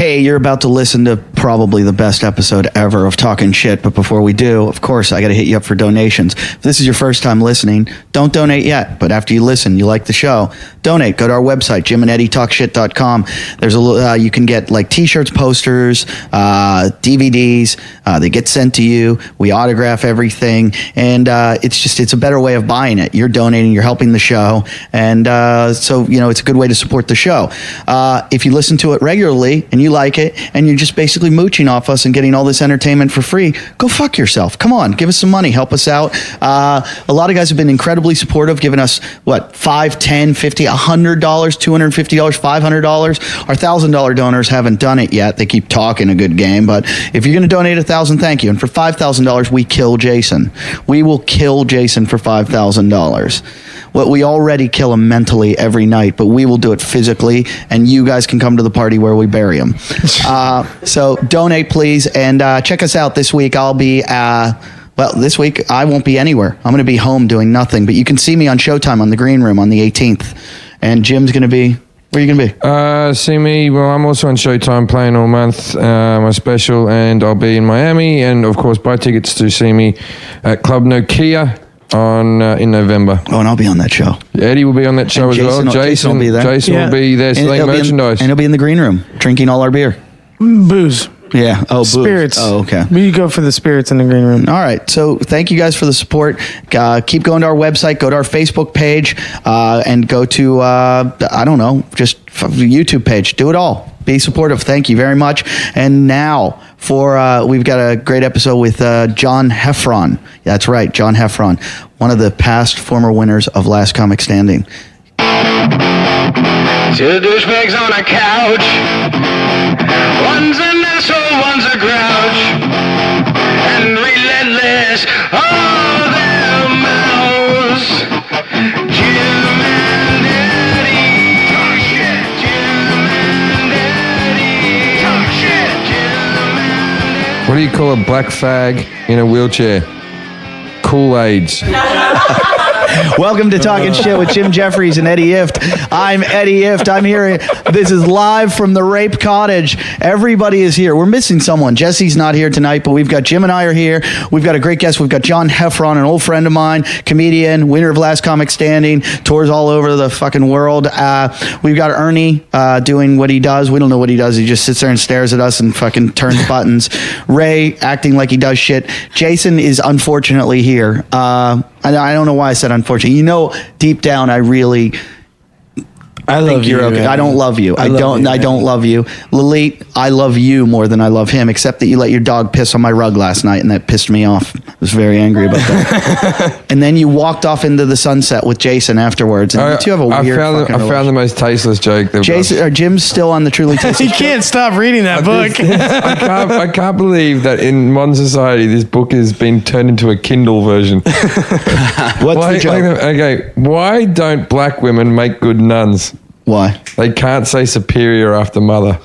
Hey, you're about to listen to probably the best episode ever of Talking Shit. But before we do, of course, I got to hit you up for donations. If this is your first time listening, don't donate yet. But after you listen, you like the show, donate. Go to our website, jimandeddytalkshit.com. There's a you can get like T-shirts, posters, DVDs. They get sent to you. We autograph everything, and it's a better way of buying it. You're donating. You're helping the show, and so it's a good way to support the show. If you listen to it regularly and you like it, and you're just basically mooching off us and getting all this entertainment for free, go fuck yourself. Come on, give us some money, help us out. A lot of guys have been incredibly supportive, giving us $5, $10, $50, $100, $250, $500. Our $1,000 donors haven't done it yet. They keep talking a good game, but if you're going to donate $1,000, thank you. And for $5,000, we kill Jason. We will kill Jason for $5,000. Well, we already kill him mentally every night, but we will do it physically, and you guys can come to the party where we bury him. So donate, please, and check us out this week. I'll be... this week, I won't be anywhere. I'm going to be home doing nothing, but you can see me on Showtime on the Green Room on the 18th. And Jim's going to be... Where are you going to be? See me. Well, I'm also on Showtime playing all month, my special, and I'll be in Miami. And, of course, buy tickets to see me at Club Nokia in November. Oh, and I'll be on that show. Eddie will be on that show as well. Jason will be there. Jason will be there selling merchandise. And he'll be in the Green Room drinking all our beer. Booze. Yeah. Oh, booze. Spirits. Oh, okay. We go for the spirits in the Green Room. All right. So thank you guys for the support. Keep going to our website, go to our Facebook page, and go to, just the YouTube page. Do it all. Be supportive. Thank you very much. And now we've got a great episode with John Heffron. That's right, John Heffron, one of the past former winners of Last Comic Standing. Two douchebags on a couch. One's an asshole, one's a grouch. And relentless, all their mouths. Jim and Eddie. Talk shit. Jim and Eddie. Talk shit. Jim and Eddie. What do you call a black fag in a wheelchair? Kool-Aids. Welcome to Talking Shit with Jim Jeffries and Eddie Ift. I'm Eddie Ift. I'm here. This is live from the Rape Cottage. Everybody is here. We're missing someone. Jesse's not here tonight, but we've got Jim and I are here. We've got a great guest. We've got John Heffron, an old friend of mine, comedian, winner of Last Comic Standing, tours all over the fucking world. We've got Ernie doing what he does. We don't know what he does. He just sits there and stares at us and fucking turns buttons. Ray acting like he does shit. Jason is unfortunately here. I don't know why I said unfortunately. Deep down, I really... I love you. You're okay. I don't love you. I don't love you. Lalit, I love you more than I love him, except that you let your dog piss on my rug last night, and that pissed me off. I was very angry about that. And then you walked off into the sunset with Jason afterwards. And you two have a weird I found the most tasteless joke. Jim's still on the Truly Tasteless. He can't stop reading that book. I can't believe that in modern society this book has been turned into a Kindle version. What's the joke? Okay, why don't black women make good nuns? Why? They can't say superior after mother.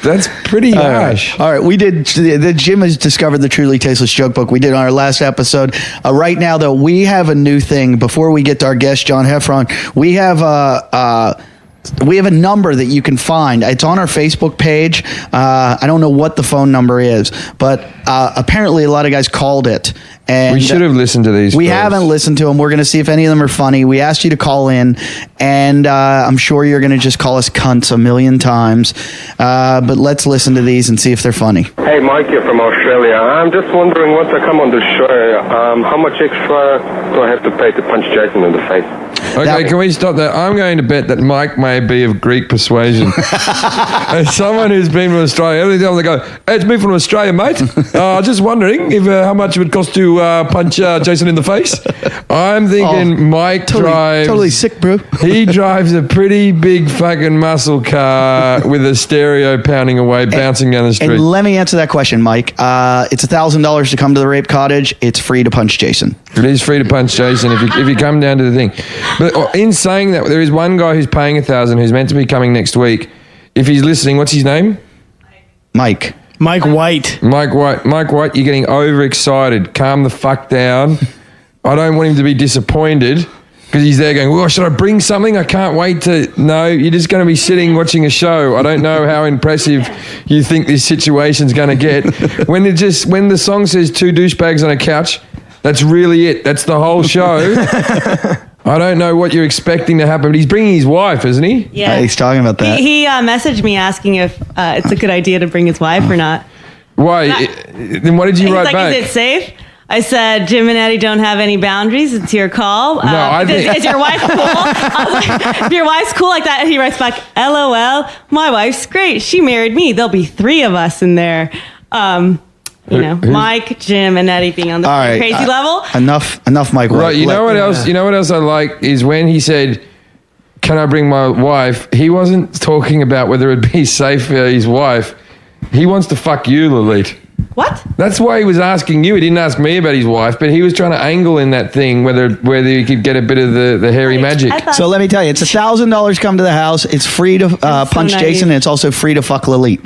That's pretty harsh. All right, we did. Jim has discovered the Truly Tasteless Joke Book. We did on our last episode. Right now, though, we have a new thing. Before we get to our guest, John Heffron, we have a number that you can find. It's on our Facebook page. I don't know what the phone number is, but apparently a lot of guys called it. And we should have listened to these. We haven't listened to them. We're going to see if any of them are funny. We asked you to call in, and I'm sure you're going to just call us cunts a million times. But let's listen to these and see if they're funny. Hey, Mike here from Australia. I'm just wondering, once I come on the show, how much extra do I have to pay to punch Jason in the face? Okay, can we stop that? I'm going to bet that Mike may be of Greek persuasion. As someone who's been from Australia, every time they go, hey, it's me from Australia, mate. Just wondering if how much it would cost to punch Jason in the face. I'm thinking Mike drives... Totally sick, bro. He drives a pretty big fucking muscle car with a stereo pounding away, bouncing down the street. And let me answer that question, Mike. It's $1,000 to come to the Rape Cottage. It's free to punch Jason. It is free to punch Jason if you come down to the thing. But in saying that, there is one guy who's paying $1,000 who's meant to be coming next week. If he's listening, what's his name? Mike White. Mike White, you're getting overexcited. Calm the fuck down. I don't want him to be disappointed Because he's there going, well, should I bring something? I can't wait to... No, you're just going to be sitting watching a show. I don't know how impressive you think this situation's going to get. When the song says 2 douchebags on a couch, that's really it. That's the whole show. I don't know what you're expecting to happen, but he's bringing his wife, isn't he? Yeah. He's talking about that. He messaged me asking if it's a good idea to bring his wife or not. Why? Then what did you He's write like, back? is it safe? I said, Jim and Eddie don't have any boundaries. It's your call. I think- Is your wife cool? I was like, if your wife's cool like that, and he writes back, LOL, my wife's great. She married me. There'll be 3 of us in there. Mike, Jim, and Eddie being on the All right, crazy level. Enough, Mike. Right, you know what else? You know what else I like is when he said, "Can I bring my wife?" He wasn't talking about whether it'd be safe for his wife. He wants to fuck you, Lalit. What? That's why he was asking you. He didn't ask me about his wife, but he was trying to angle in that thing whether you could get a bit of the hairy magic. I thought- So let me tell you, it's $1,000 come to the house. It's free to punch naive. Jason, and it's also free to fuck Lalit.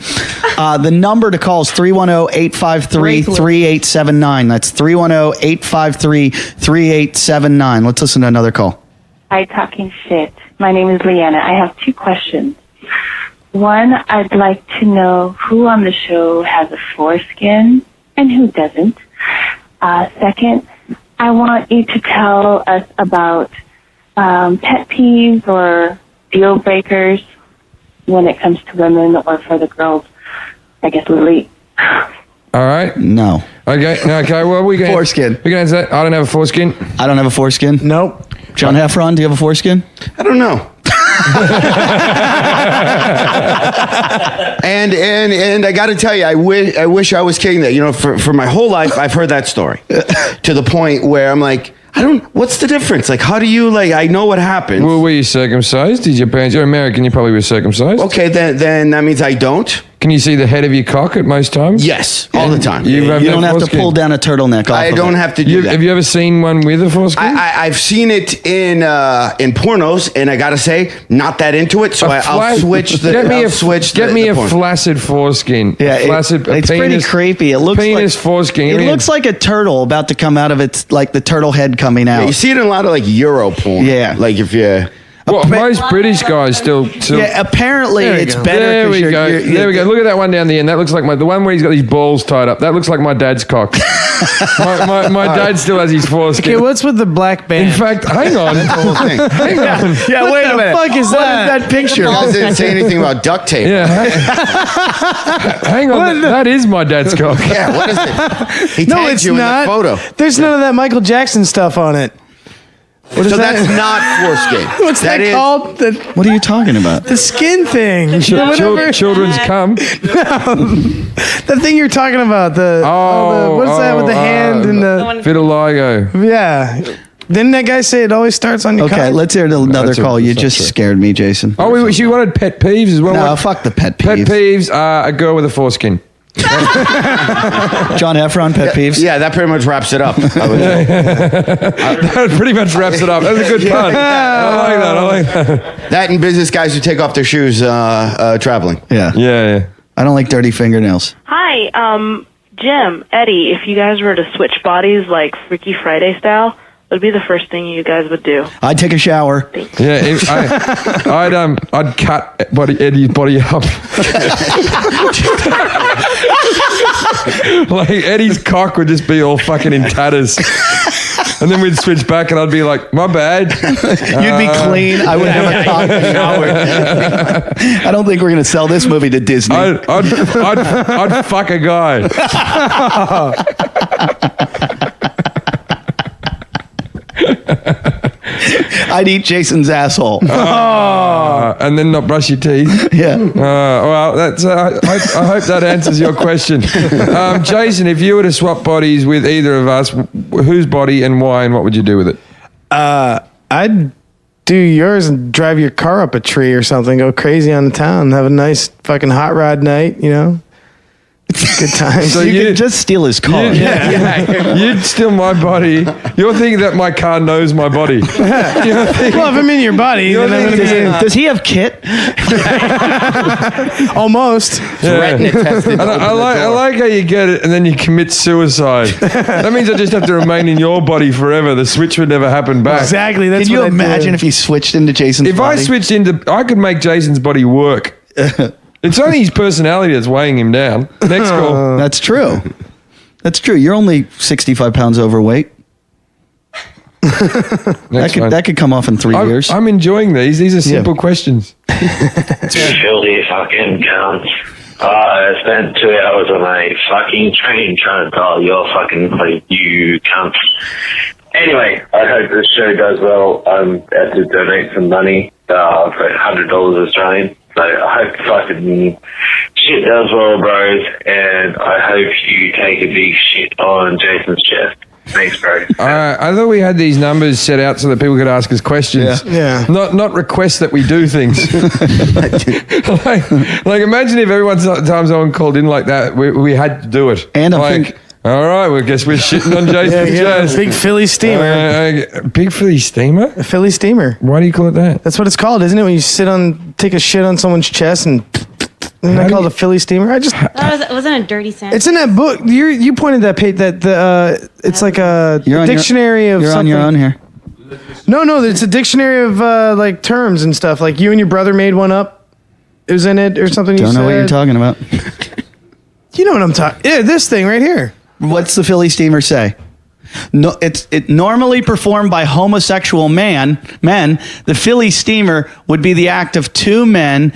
The number to call is 310-853-3879. That's 310-853-3879. Let's listen to another call. Hi, Talking Shit. My name is Leanna. I have 2 questions. One, I'd like to know who on the show has a foreskin and who doesn't. Second, I want you to tell us about pet peeves or deal breakers when it comes to women or for the girls. I guess Lily. All right. No. Okay. Well, we can Foreskin. We can answer that. I don't have a foreskin. I don't have a foreskin. Nope. John Heffron, do you have a foreskin? I don't know. and I got to tell you, I wish I was kidding that. You know, for my whole life, I've heard that story to the point where I'm like, what's the difference? Like, how do you, I know what happens. Well, were you circumcised? Did your parents? You're American. You probably were circumcised. Okay, then that means I don't. Can you see the head of your cock at most times? Yes, all the time. You have You no don't have to foreskin. pull down a turtleneck off I of don't it. have to do that. Have you ever seen one with a foreskin? I've seen it in pornos, and I gotta say, not that into it. So I'll switch the. Get me the a porn. flaccid foreskin. Yeah, flaccid. it's pretty creepy. It looks penis like foreskin. It looks like a turtle about to come out of its, like the turtle head coming Yeah, out. you see it in a lot of Euro porn. Yeah. Like if you. Well, most British guys still. Yeah, apparently There you it's go. better. There 'cause we you're- go. you're- There we go. Look at that one down the end. That looks like the one where he's got these balls tied up. That looks like my dad's cock. my dad still has his foreskin. Okay, what's with the black band? In fact, hang on. Whole thing. Hang on. Yeah, wait a the minute. fuck is What that? is that picture? You guys didn't say anything about duct tape. Yeah. Hang on. That is my dad's cock. Yeah, what is it? He No, tagged it's you not. in the photo. There's none of that Michael Jackson stuff on it. What is So that? that's not foreskin. What's that is- called? What are you talking about? The skin thing. Children's cum. The thing you're talking about. What's that with the hand and the? Vitiligo. Yeah. Didn't that guy say it always starts on your Okay, cock? let's hear another That's call. You not just true. scared me, Jason. Oh, she wanted pet peeves as well. No, What- fuck the pet Pet peeves. peeves are a girl with a foreskin. John Heffron, pet peeves. Yeah, that pretty much wraps it up. I would say. That pretty much wraps it up. That's a good pun. I like that. That and business guys who take off their shoes traveling. Yeah. Yeah. I don't like dirty fingernails. Hi, Jim, Eddie, if you guys were to switch bodies like Freaky Friday style, what would be the first thing you guys would do? I'd take a shower. Yeah, I'd cut Eddie's body up. Like Eddie's cock would just be all fucking in tatters. And then we'd switch back and I'd be like, my bad. You'd be clean. I would have a cock and shower. I don't think we're going to sell this movie to Disney. I'd fuck a guy. I'd eat Jason's asshole. And then not brush your teeth. Yeah. Well, that's. I hope that answers your question, Jason. If you were to swap bodies with either of us, whose body and why, and what would you do with it? I'd do yours and drive your car up a tree or something. Go crazy on the town. Have a nice fucking hot rod night. You know, Good times. So You could just steal his car. You'd steal my body. You're thinking that my car knows my body. You're thinking, Well, if I'm in your body, then I'm going to be Does he have Kit? almost. Retina tested. And I like how you get it and then you commit suicide. That means I just have to remain in your body forever. The switch would never happen back. Exactly. That's Can you what I'd do. imagine if he switched into Jason's If body? I switched into, I could make Jason's body work. It's only his personality that's weighing him down. Next call. That's true. That's true. You're only 65 pounds overweight. Next one. That could come off in 3 years. I'm enjoying these. These are simple questions. Filthy fucking cunts. I spent 2 hours on a fucking train trying to dial your fucking place, you cunts. Anyway, I hope this show does well. I'm about to donate some money for $100 Australian. So I hope fucking shit does well, bros. And I hope you take a big shit on Jason's chest. Thanks, bro. I thought we had these numbers set out so that people could ask us questions. Yeah. Not requests that we do things. like imagine if every time someone called in like that, we had to do it. And I'm like, think- all right, well, I guess we're shitting on Jason's chest. Big Philly steamer. Big Philly steamer? A Philly steamer. Why do you call it that? That's what it's called, isn't it? When you take a shit on someone's chest and isn't that called a Philly steamer? That wasn't a dirty sound. It's in that book. You pointed that page that it's like a You're on dictionary of You're something. on your own here. No, it's a dictionary of like terms and stuff. Like you and your brother made one up. It was in it or something. Don't know what you're talking about. You know what I'm talking. Yeah, this thing right here. What's the Philly steamer say? No, it normally performed by homosexual men. The Philly steamer would be the act of two men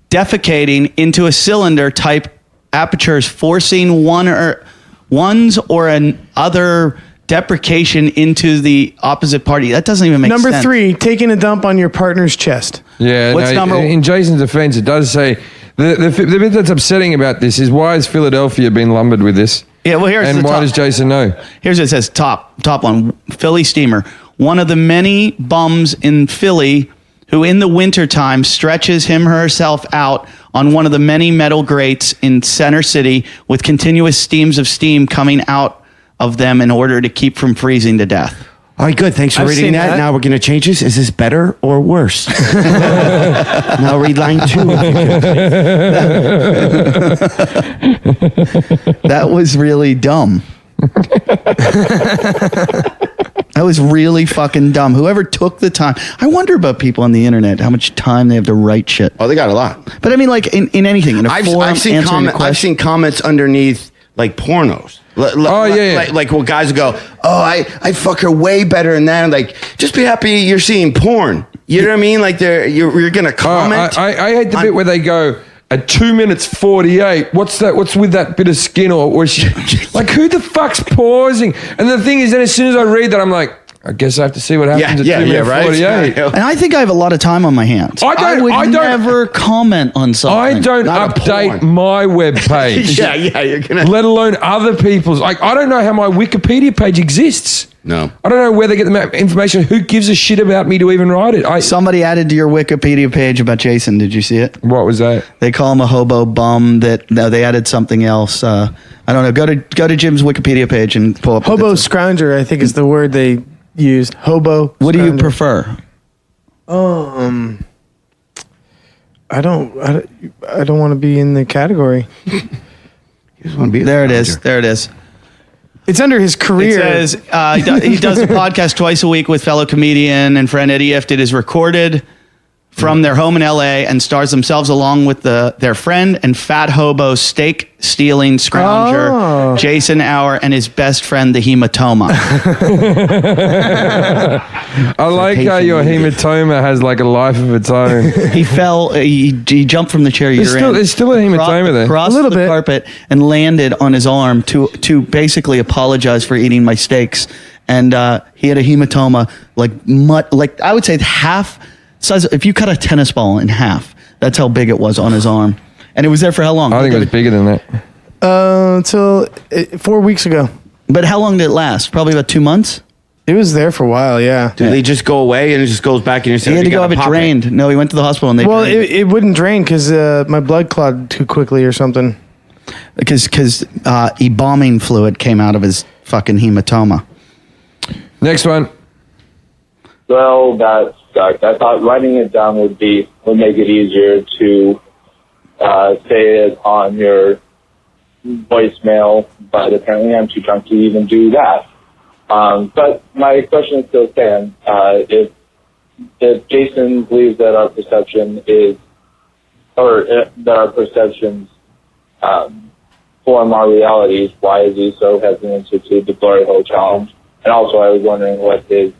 defecating into a cylinder type apertures, forcing one's or another deprecation into the opposite party. That doesn't even make sense. Number 3, taking a dump on your partner's chest. Yeah, What's number- in Jason's defense, it does say the bit that's upsetting about this is why has Philadelphia been lumbered with this? Yeah, well, here's and the why top. does Jason know? Here's what it says, top one, Philly steamer. One of the many bums in Philly who in the wintertime stretches him or herself out on one of the many metal grates in Center City with continuous steams of steam coming out of them in order to keep from freezing to death. All right, good. Thanks for I've reading seen that. that. Now we're going to change this. Is this better or worse? Now read line 2. That was really dumb. That was really fucking dumb. Whoever took the time. I wonder about people on the internet, how much time they have to write shit. Oh, they got a lot. But I mean, like in anything, in a forum, I've seen answering a I've question. seen comments underneath like pornos. Yeah. Like what guys go, oh, I fuck her way better than that. Like, just be happy you're seeing porn. You know what I mean? Like you're gonna comment. I hate the bit where they go at 2 minutes 48. What's that? What's with that bit of skin? Or she, like, who the fuck's pausing? And the thing is, then as soon as I read that, I'm like, I guess I have to see what happens at 2 minutes 48. And I think I have a lot of time on my hands. I would never comment on something. I don't Not a update porn. my web page. yeah, you're gonna. Let alone other people's. Like, I don't know how my Wikipedia page exists. No. I don't know where they get the information. Who gives a shit about me to even write it? Somebody added to your Wikipedia page about Jason. Did you see it? What was that? They call him a hobo bum. No, they added something else. I don't know. Go to Jim's Wikipedia page and pull up. Hobo scrounger, I think, is the word they used. Hobo. What do you scrounger. prefer? I don't want to be in the category. There it is. There it is. It's under his It career. says he does a podcast twice a week with fellow comedian and friend Eddie Ifft. It is recorded from their home in L.A. and stars themselves along with their friend and fat hobo steak stealing scrounger Jason Auer and his best friend the hematoma. I like how your hematoma has like a life of its own. He fell. He jumped from the chair. There's still a hematoma there. Crossed A little the bit. carpet and landed on his arm to basically apologize for eating my steaks. And he had a hematoma like I would say half size. If you cut a tennis ball in half, that's how big it was on his arm. And it was there for how long? I think it was bigger than that. Until 4 weeks ago. But how long did it last? Probably about 2 months. It was there for a while, yeah. Do they just go away and it just goes back in your He had to go have it drained. No, he went to the hospital and they Well, drained it. it wouldn't drain because my blood clotted too quickly or something. because embalming fluid came out of his fucking hematoma. Next one. Well, that sucked. I thought writing it down would make it easier to say it on your voicemail, but apparently I'm too drunk to even do that. But my question still stands. If Jason believes that our perception is, or that our perceptions form our realities, why is he so hesitant to do the glory hole challenge? And also, I was wondering what his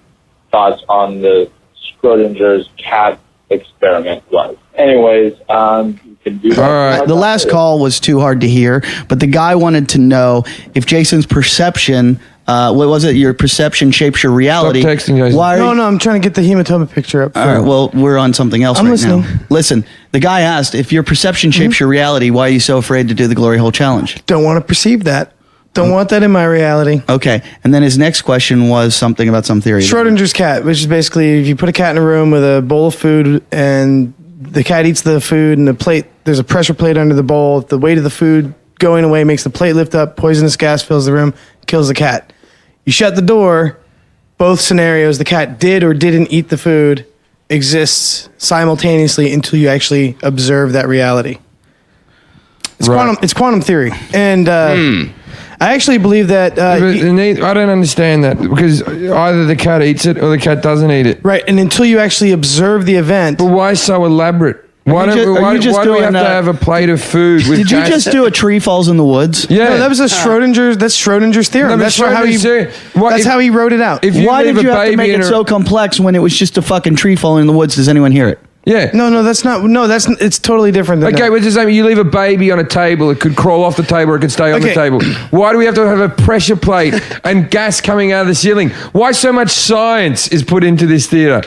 thoughts on the Schrodinger's cat experiment was. Anyways, you can do that. All right. The last call was too hard to hear, but the guy wanted to know if Jason's perception, what was it? Your perception shapes your reality. Stop texting, Jason. No, I'm trying to get the hematoma picture up. All right. Well, we're on something else I'm right listening. now. Listen, the guy asked if your perception shapes your reality. Why are you so afraid to do the glory hole challenge? Don't want to perceive that. Don't want that in my reality. Okay. And then his next question was something about some theory. Schrodinger's cat, which is basically if you put a cat in a room with a bowl of food and the cat eats the food and the plate, there's a pressure plate under the bowl. The weight of the food going away makes the plate lift up, poisonous gas fills the room, kills the cat. You shut the door, both scenarios, the cat did or didn't eat the food, exists simultaneously until you actually observe that reality. It's quantum theory. And I actually believe that... I don't understand that because either the cat eats it or the cat doesn't eat it. Right, and until you actually observe the event... But why so elaborate? Why do we have to have a plate of food with Did you just do a tree falls in the woods? Yeah. No, that was that's Schrodinger's theorem. No, that's how he wrote it out. Why did you have to make it so complex when it was just a fucking tree falling in the woods? Does anyone hear it? Yeah. No, it's totally different than that. Okay, which is you leave a baby on a table, it could crawl off the table or it could stay on the table. Why do we have to have a pressure plate and gas coming out of the ceiling? Why so much science is put into this theater?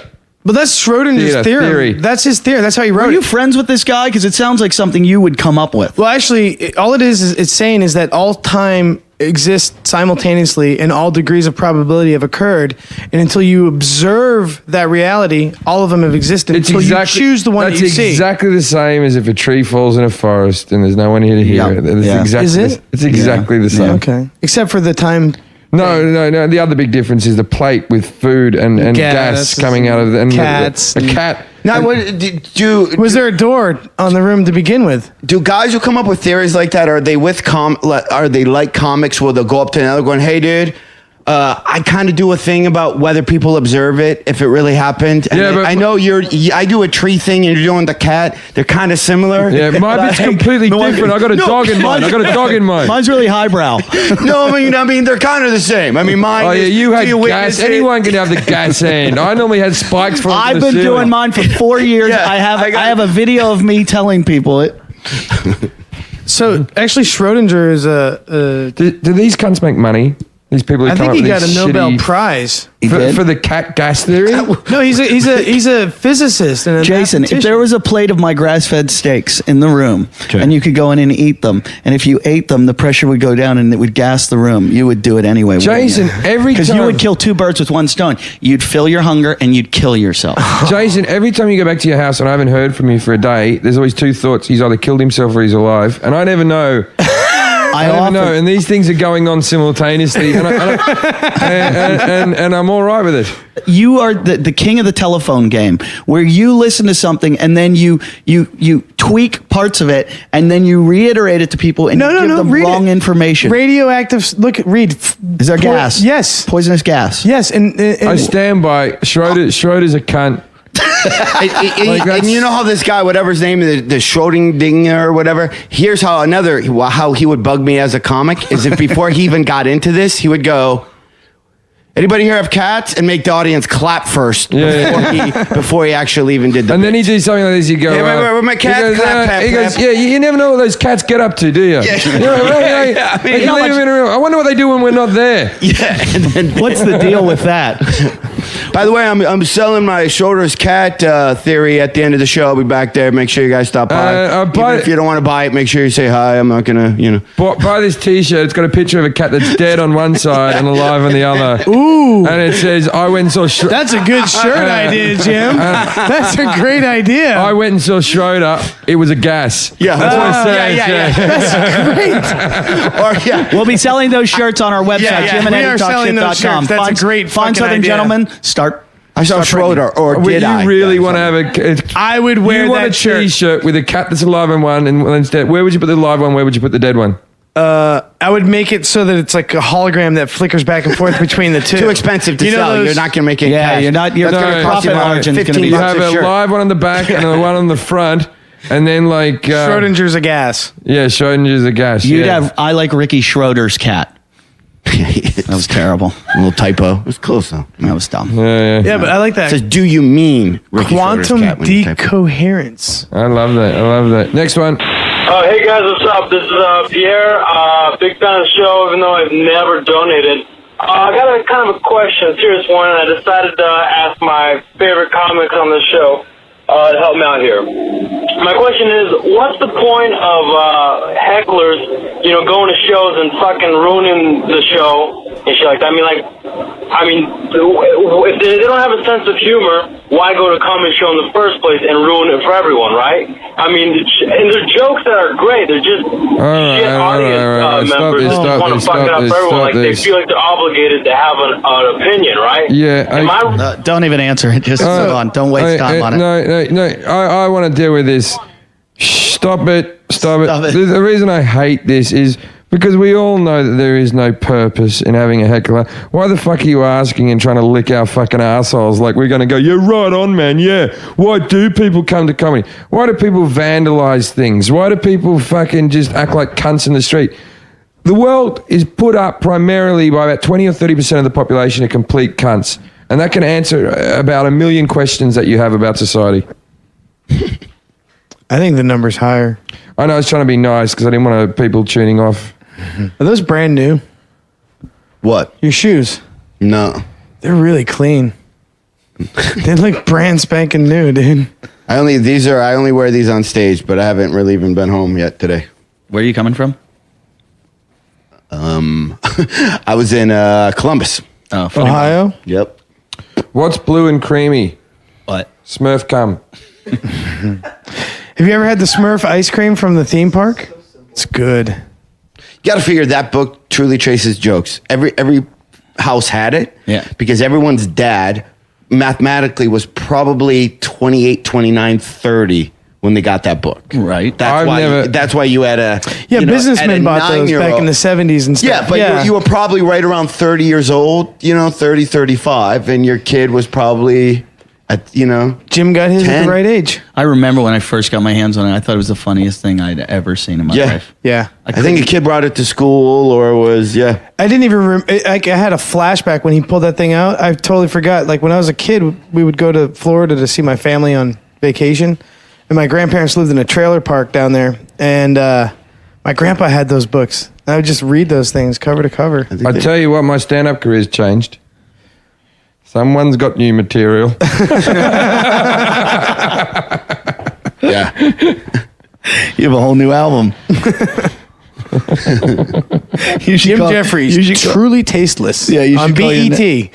But that's Schrodinger's theory. That's his theory. That's how he wrote it. Are you friends with this guy? Because it sounds like something you would come up with. Well, actually, all it is it's saying is that all time exists simultaneously and all degrees of probability have occurred. And until you observe that reality, all of them have existed until you choose the one that you see. That's exactly the same as if a tree falls in a forest and there's no one here to hear it. Is it? It's exactly the same. Okay. Except for the time... No. The other big difference is the plate with food and gas coming out of the cats. A cat. Now, was there a door on the room to begin with? Do guys who come up with theories like that, are they are they like comics where they'll go up to another going, hey, dude, I kind of do a thing about whether people observe it, if it really happened. And I know I do a tree thing and you're doing the cat. They're kind of similar. Yeah, mine is completely different. I got a dog in mine. Mine's really highbrow. No, I mean, they're kind of the same. I mean, mine Oh, yeah, is, you had gas. Anyone can have the gas hand. I normally had spikes from I've been doing mine for 4 years. I have a video of me telling people it. So, actually, Schrodinger is a... Do these cunts make money? These people who I come think up he with got a these Nobel shitty- Prize. for the cat gas theory. No, he's a physicist. And a Jason, if there was a plate of my grass-fed steaks in the room, and you could go in and eat them, and if you ate them, the pressure would go down and it would gas the room, you would do it anyway. Jason, every because you time- would kill two birds with one stone. You'd fill your hunger and you'd kill yourself. Jason, every time you go back to your house and I haven't heard from you for a day, there's always two thoughts. He's either killed himself or he's alive. And I never know. I never know. And these things are going on simultaneously. And I'm all right with it. You are the king of the telephone game, where you listen to something and then you tweak parts of it and then you reiterate it to people and you give them wrong information. Radioactive. Read. Is there gas? Yes. Poisonous gas. Yes. And I stand by Schroeder's a cunt. And you know how this guy, whatever his name is, the Schrodinger or whatever, here's how how he would bug me as a comic is if before he even got into this, he would go, anybody here have cats? And make the audience clap first before he actually even did the And then he'd do something like this, he'd go, hey, where my cats? He goes, clap, he goes, clap. yeah, you never know what those cats get up to, do you? I wonder what they do when we're not there. Yeah. What's the deal with that? By the way, I'm selling my Schroeder's cat theory at the end of the show. I'll be back there. Make sure you guys stop by. Even if you don't want to buy it, make sure you say hi. I'm not gonna, Buy this T-shirt. It's got a picture of a cat that's dead on one side and alive on the other. Ooh. And it says, "I went and saw." That's a good shirt idea, Jim. That's a great idea. I went and saw Schroeder. It was a gas. Yeah, that's what it says. Yeah. That's great. We'll be selling those shirts on our website, We are selling those jimandeddietalkshit.com. shirts. That's a great Fine fucking Southern idea. gentlemen, start. I saw Schroeder, or Would did you I? really want to have a? I would wear You want that a shirt. T-shirt with a cat that's alive on one and one's dead. Where would you put the live one? Where would you put the dead one? I would make it so that it's like a hologram that flickers back and forth between the two. Too expensive to sell. those- You're not going to make it. Yeah, cash. you're not. Your That's gonna cost profit you about margin is going to be. You $15 have a a shirt. live one on the back and a one on the front, and then like Schrodinger's a gas. Yeah, Schrodinger's a gas. You'd yeah. have. I like Ricky Schroeder's cat. That was terrible. A little typo. It was close though. That was dumb. Yeah, but I like It that. says, "Do you mean Ricky Schroeder's Quantum cat when you type it? decoherence. I love that. Next one. Hey guys, what's up? This is Pierre. Big fan of the show, even though I've never donated. I got a kind of a question, serious one, and I decided to ask my favorite comics on the show to help me out here. My question is, what's the point of hecklers, going to shows and fucking ruining the show and shit like that? I mean, if they don't have a sense of humor, why go to a comedy show in the first place and ruin it for everyone, right? I mean, and they're jokes that are great. They're just shit audience members that want to fuck it up for everyone. Like, they feel like they're obligated to have an opinion, right? Yeah. Don't even answer it. Just move on. Don't waste time on it. No. I want to deal with this. Stop it. The reason I hate this is because we all know that there is no purpose in having a heckler. Why the fuck are you asking and trying to lick our fucking assholes like we're going to go, yeah, right on, man, yeah. Why do people come to comedy? Why do people vandalize things? Why do people fucking just act like cunts in the street? The world is put up primarily by about 20 or 30% of the population of complete cunts. And that can answer about 1 million questions that you have about society. I think the number's higher. I know I was trying to be nice because I didn't want people tuning off. Are those brand new? What? Your shoes? No. They're really clean. They look brand spanking new, dude. I only wear these on stage, but I haven't really even been home yet today. Where are you coming from? I was in Columbus. Oh, Ohio? Yep. What's blue and creamy? What? Smurf cum. Have you ever had the Smurf ice cream from the theme park? It's good. You got to figure that book truly traces jokes. Every house had it. Yeah. Because everyone's dad mathematically was probably 28, 29, 30 when they got that book. Right. That's why you had a... Yeah, you know, businessmen at a bought those back 9-year-old in the 70s and stuff. Yeah, but you were probably right around 30 years old, 30, 35, and your kid was probably... Jim got his 10. at the right age. I remember when I first got my hands on it, I thought it was the funniest thing I'd ever seen in my life. Yeah. I think a kid brought it to school or was, I didn't even I had a flashback when he pulled that thing out. I totally forgot. Like when I was a kid, we would go to Florida to see my family on vacation. And my grandparents lived in a trailer park down there. And my grandpa had those books. I would just read those things cover to cover. I tell you what, my stand-up career's changed. Someone's got new material. Yeah. You have a whole new album. Jim Jeffries, Truly Tasteless. Yeah, you should on call your BET.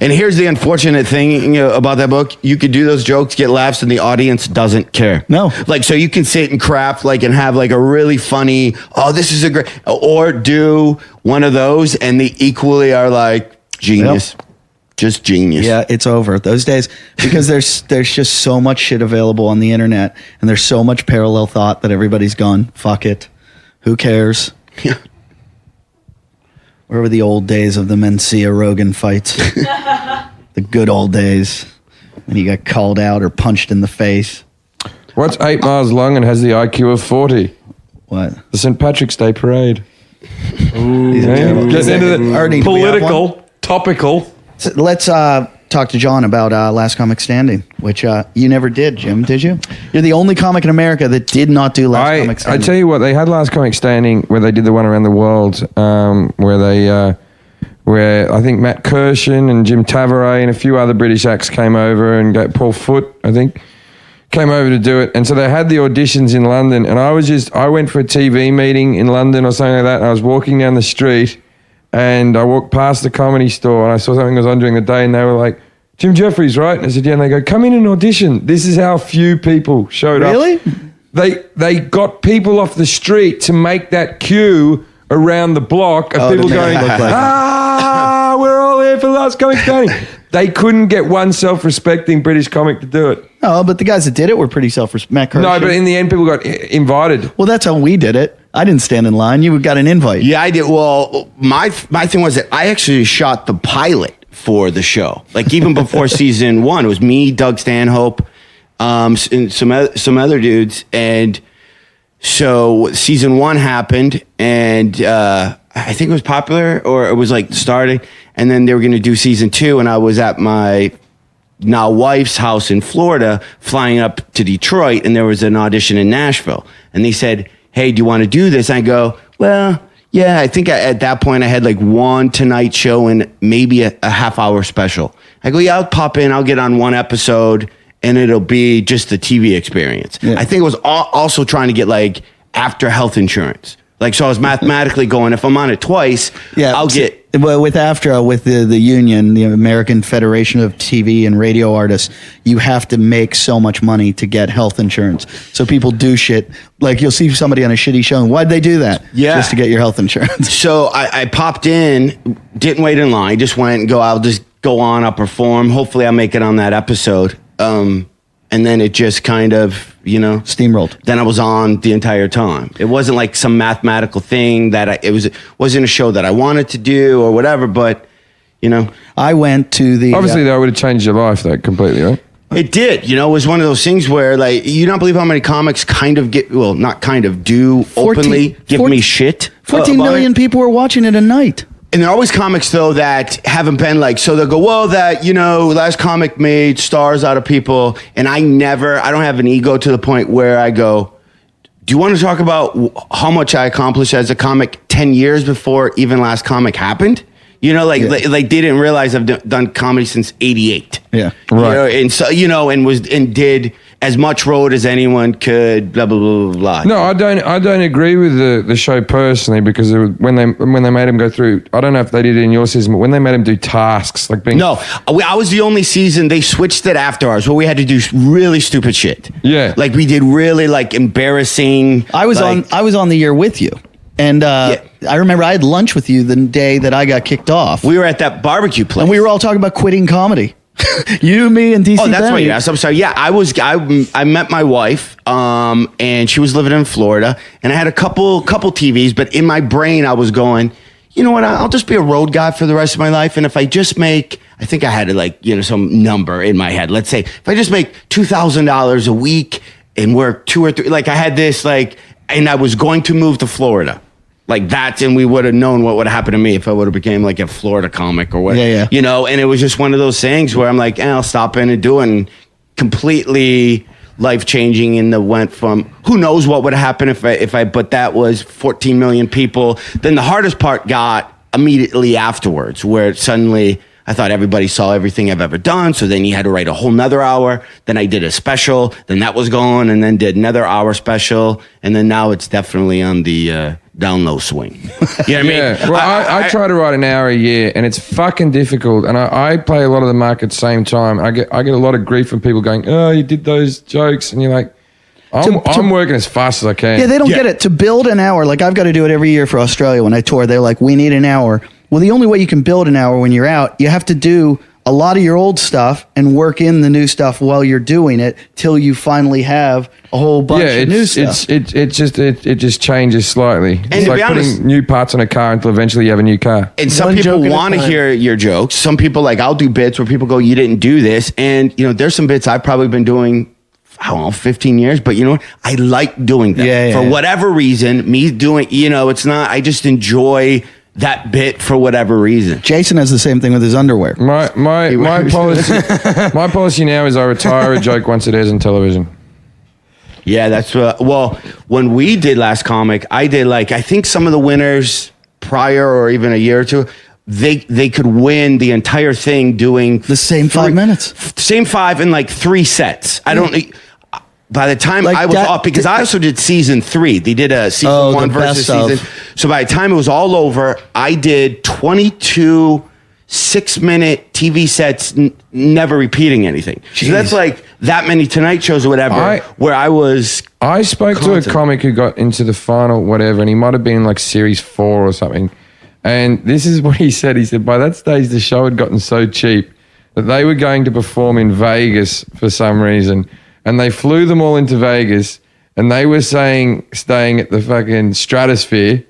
And here's the unfortunate thing about that book. You could do those jokes, get laughs, and the audience doesn't care. No. Like, so you can sit and craft, and have, a really funny, this is a great, or do one of those, and they equally are like, genius. Yep. Just genius. Yeah, it's over. Those days, because there's just so much shit available on the internet, and there's so much parallel thought that everybody's gone, fuck it. Who cares? Yeah. Where were the old days of the Mencia-Rogan fights? The good old days when you got called out or punched in the face. What's 8 miles long and has the IQ of 40? What? The St. Patrick's Day Parade. Ooh. Getting into the Arnie, do we have political, topical. So let's talk to John about Last Comic Standing, which you never did, Jim, did you? You're the only comic in America that did not do Last Comic I Standing. tell you what, they had Last Comic Standing where they did the one around the world, where they where I think Matt Kirshen and Jim Tavares and a few other British acts came over, and Paul Foote, I think, came over to do it. And so they had the auditions in London, and I went for a TV meeting in London or something like that, and I was walking down the street, and I walked past the Comedy Store, and I saw something was on during the day, and they were like, Jim Jeffries, right? And I said, yeah. And they go, come in and audition. This is how few people showed up. Really? They got people off the street to make that queue around the block of people going, we're all here for the last comic standing. They couldn't get one self-respecting British comic to do it. Oh, but the guys that did it were pretty self-respecting. No, but in the end, people got invited. Well, that's how we did it. I didn't stand in line. You got an invite. Yeah, I did. Well, my thing was that I actually shot the pilot for the show. Like even before season 1, it was me, Doug Stanhope, and some other dudes, and so season 1 happened, and I think it was popular, or it was like starting, and then they were going to do season 2, and I was at my now wife's house in Florida, flying up to Detroit, and there was an audition in Nashville, and they said, hey, do you want to do this? And I go, well, yeah, I think at that point I had like one Tonight Show and maybe a half-hour special. I go, yeah, I'll pop in, I'll get on one episode, and it'll be just the TV experience. Yeah. I think it was also trying to get like after health insurance. Like, so I was mathematically going, if I'm on it twice, I'll get... Well, with AFTRA, with the union, the American Federation of TV and Radio Artists, you have to make so much money to get health insurance. So people do shit. Like, you'll see somebody on a shitty show, and why'd they do that? Yeah. Just to get your health insurance. So I popped in, didn't wait in line, just went and I'll just go on, I'll perform. Hopefully I'll make it on that episode. And then it just kind of, steamrolled. Then I was on the entire time. It wasn't like some mathematical thing that it wasn't a show that I wanted to do or whatever, but, I went to the... Obviously, that would have changed your life, though, completely, right? It did. It was one of those things where, like, you don't believe how many comics do openly give me shit. 14 million people were watching it a night. And there are always comics, though, that haven't been like, so they'll go, well, last comic made stars out of people. And I don't have an ego to the point where I go, do you want to talk about how much I accomplished as a comic 10 years before even last comic happened? Like they didn't realize I've done comedy since 88. Yeah. Right. And so, and did as much road as anyone could, blah, blah, blah, blah, blah. No, I don't agree with the show personally, because when they made him go through, I don't know if they did it in your season, but when they made him do tasks, like being... No, I was the only season, they switched it after ours, where we had to do really stupid shit. Yeah. Like we did really like embarrassing... I was on the year with you. And I remember I had lunch with you the day that I got kicked off. We were at that barbecue place. And we were all talking about quitting comedy. You, me, and DC. Oh, that's what you asked. I'm sorry. Yeah, I met my wife, and she was living in Florida, and I had a couple TVs, but in my brain I was going, you know what? I'll just be a road guy for the rest of my life, and if I just make, I think I had some number in my head. Let's say if I just make $2,000 a week and work 2 or 3, like I had this and I was going to move to Florida. Like that, and we would have known what would happen to me if I would have became like a Florida comic or what. Yeah. And it was just one of those things where I'm like, I'll stop in and do it, and completely life-changing, and went from, who knows what would happen but that was 14 million people. Then the hardest part got immediately afterwards, where suddenly I thought everybody saw everything I've ever done, so then you had to write a whole nother hour. Then I did a special, then that was gone, and then did another hour special, and then now it's definitely on the down low swing. You know what I mean? Well, I try to write an hour a year, and it's fucking difficult, and I play a lot of the mark at the same time. I get a lot of grief from people going, oh, you did those jokes, and you're like, I'm working as fast as I can. Yeah, they don't get it. To build an hour, like I've got to do it every year for Australia when I tour. They're like, we need an hour. Well, the only way you can build an hour when you're out, you have to do a lot of your old stuff and work in the new stuff while you're doing it till you finally have a whole bunch of new stuff. It just changes slightly. And it's to like be honest, putting new parts on a car until eventually you have a new car. And some people want to hear your jokes. Some people, like, I'll do bits where people go, you didn't do this. And, there's some bits I've probably been doing, I don't know, 15 years, but you know what? I like doing them. For whatever reason, me doing, it's not, I just enjoy that bit for whatever reason. Jason has the same thing with his underwear. My policy now is I retire a joke once it airs on television. Yeah, that's when we did Last Comic, I did I think some of the winners prior or even a year or two, they could win the entire thing doing the same 5 minutes. Same 5 in like 3 sets. I don't. By the time Like I was that- off, because I also did season 3. They did a season 1 the versus best of. season. So by the time it was all over, I did 22 6-minute TV sets, never repeating anything. So that's like that many Tonight shows or whatever, where I was. I spoke to a comic who got into the final, whatever, and he might have been in like series 4 or something. And this is what he said. He said, by that stage, the show had gotten so cheap that they were going to perform in Vegas for some reason. And they flew them all into Vegas, and they were staying at the fucking Stratosphere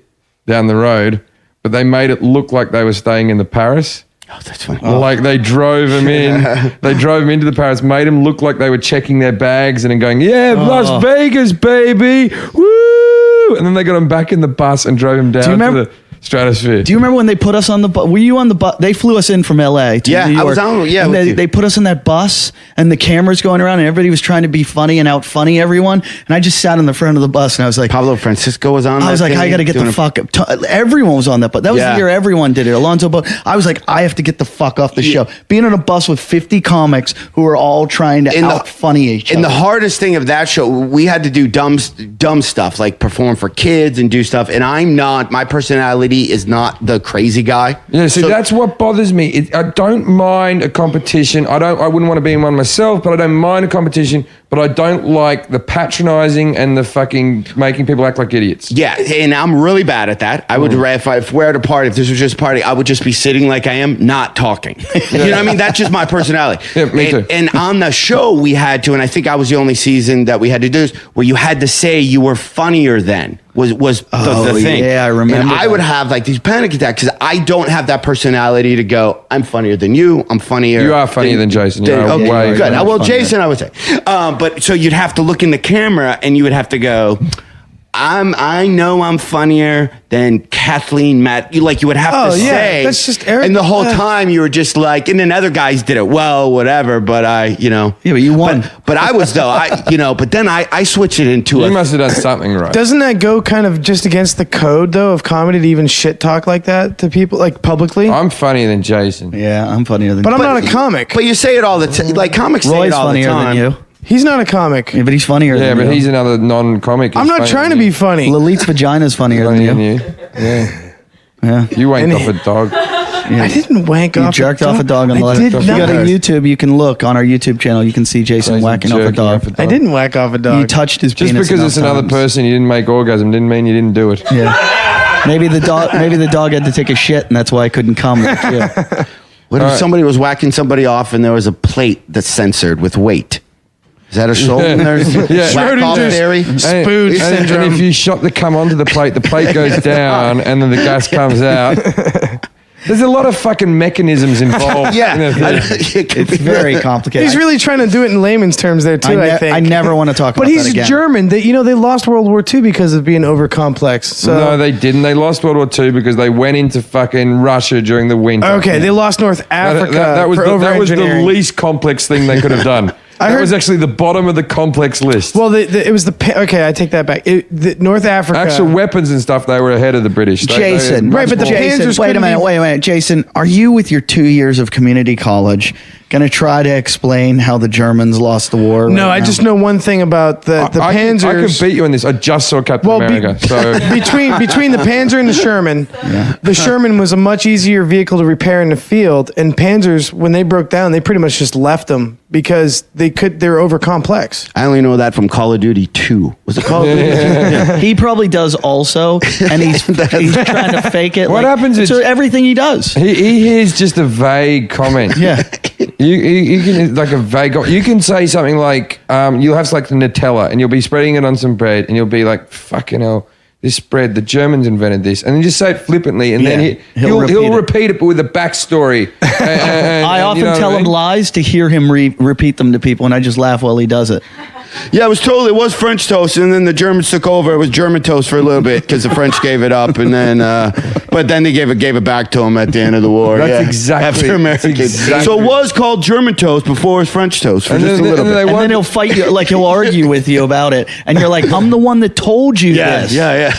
down the road, but they made it look like they were staying in the Paris. Oh, that's funny. Like they drove them in. They drove them into the Paris, made them look like they were checking their bags and then going, Las Vegas, baby. Woo! And then they got them back in the bus and drove them down to the Stratosphere. Do you remember when they put us on the bus? Were you on the bus? They flew us in from LA to New York. I was on. Yeah, and with you. they put us in that bus, and the cameras going around, and everybody was trying to be funny and out funny everyone. And I just sat in the front of the bus, and I was like, Pablo Francisco was on. I was like, I got to get the fuck up. Everyone was on that bus. That was the year everyone did it. Alonzo, but I was like, I have to get the fuck off the show. Being on a bus with 50 comics who are all trying to out funny each other. And the hardest thing of that show, we had to do dumb stuff like perform for kids and do stuff. And my personality is not the crazy guy. Yeah, so that's what bothers me. I don't mind a competition. I wouldn't want to be in one myself, but I don't mind a competition. But I don't like the patronizing and the fucking making people act like idiots. Yeah, and I'm really bad at that. I would if we're at a party, if this was just a party, I would just be sitting like I am, not talking. You know what I mean? That's just my personality. Yeah, me too. And on the show, we had to, and I think I was the only season that we had to do this, where you had to say you were funnier than. Was the thing. Yeah, I remember. And I would have like these panic attacks because I don't have that personality to go, I'm funnier than you. I'm funnier. You are funnier than Jason. You are okay, way good. Well, funnier. Jason, I would say. But so you'd have to look in the camera and you would have to go, I know I'm funnier than Kathleen Matt. You would have to say. That's just Eric. And the whole time you were just like, and then other guys did it well, whatever. But Yeah, but you won. But I was though, but then I switched it into You must have done something right. Doesn't that go kind of just against the code, though, of comedy to even shit talk like that to people, like publicly? I'm funnier than Jason. Yeah, I'm funnier than But I'm not a comic. But you say it all the time. Like comics say Roy's it all the funnier time. than you. He's not a comic. Yeah, but he's funnier Yeah, than you. but he's another non-comic. I'm He's not trying to be funny. Lalit's vagina's funnier funnier than than you. you. Yeah. Yeah. You wanked And off a dog. I didn't wank You off jerked off a dog on the I left. did If you go to not. YouTube, you can look on our YouTube channel. You can see Jason whacking off a jerking dog. I didn't whack off a dog. You touched his Just penis because enough it's another times. person you didn't make orgasm didn't mean you didn't do it. Yeah. Maybe the dog had to take a shit, and that's why I couldn't come. Yeah. What if somebody was whacking somebody off and there was a plate that's censored with weight? Is that a soul in there? Yeah. Whack off theory? Spooge syndrome. And if you shot the cum onto the plate goes down and then the gas comes out. There's a lot of fucking mechanisms involved. Yeah. It's very complicated. He's really trying to do it in layman's terms there too. I think. I never want to talk about But he's that again. German. They lost World War II because of being over complex. So No, they didn't. They lost World War II because they went into fucking Russia during the winter. okay, they lost North Africa That was for that was the over-engineering. least complex thing they could have done. That was actually the bottom of the complex list. Well, it was okay. I take that back. North Africa. Actual weapons and stuff, they were ahead of the British. Jason, Right, but the Jason, Panzers wait a couldn't minute, be- wait a minute, Jason. Are you with your 2 years of community college going to try to explain how the Germans lost the war? No, right I now? just know one thing about the I Panzers. can beat you on this. I just saw Captain America. So between the Panzer and the Sherman, the Sherman was a much easier vehicle to repair in the field, and Panzers, when they broke down, they pretty much just left them because they're over complex. I only know that from Call of Duty 2. Was it Call of Duty 2? He probably does also, and he's trying to fake it. What happens is- to everything he does. he hears just a vague comment. Yeah. You can like a vague. You can say something like, you'll have like the Nutella, and you'll be spreading it on some bread, and you'll be like, "Fucking hell, this bread, the Germans invented this," and then just say it flippantly, and then he'll repeat it, but with a backstory. I often tell him lies to hear him repeat them to people, and I just laugh while he does it. Yeah, it was French toast, and then the Germans took over. It was German toast for a little bit because the French gave it up, and then, but then they gave it back to them at the end of the war. That's exactly. After Americans. So it was called German toast before it was French toast for just a little bit. And then he'll fight you, like he'll argue with you about it, and you're like, "I'm the one that told you this." Yeah.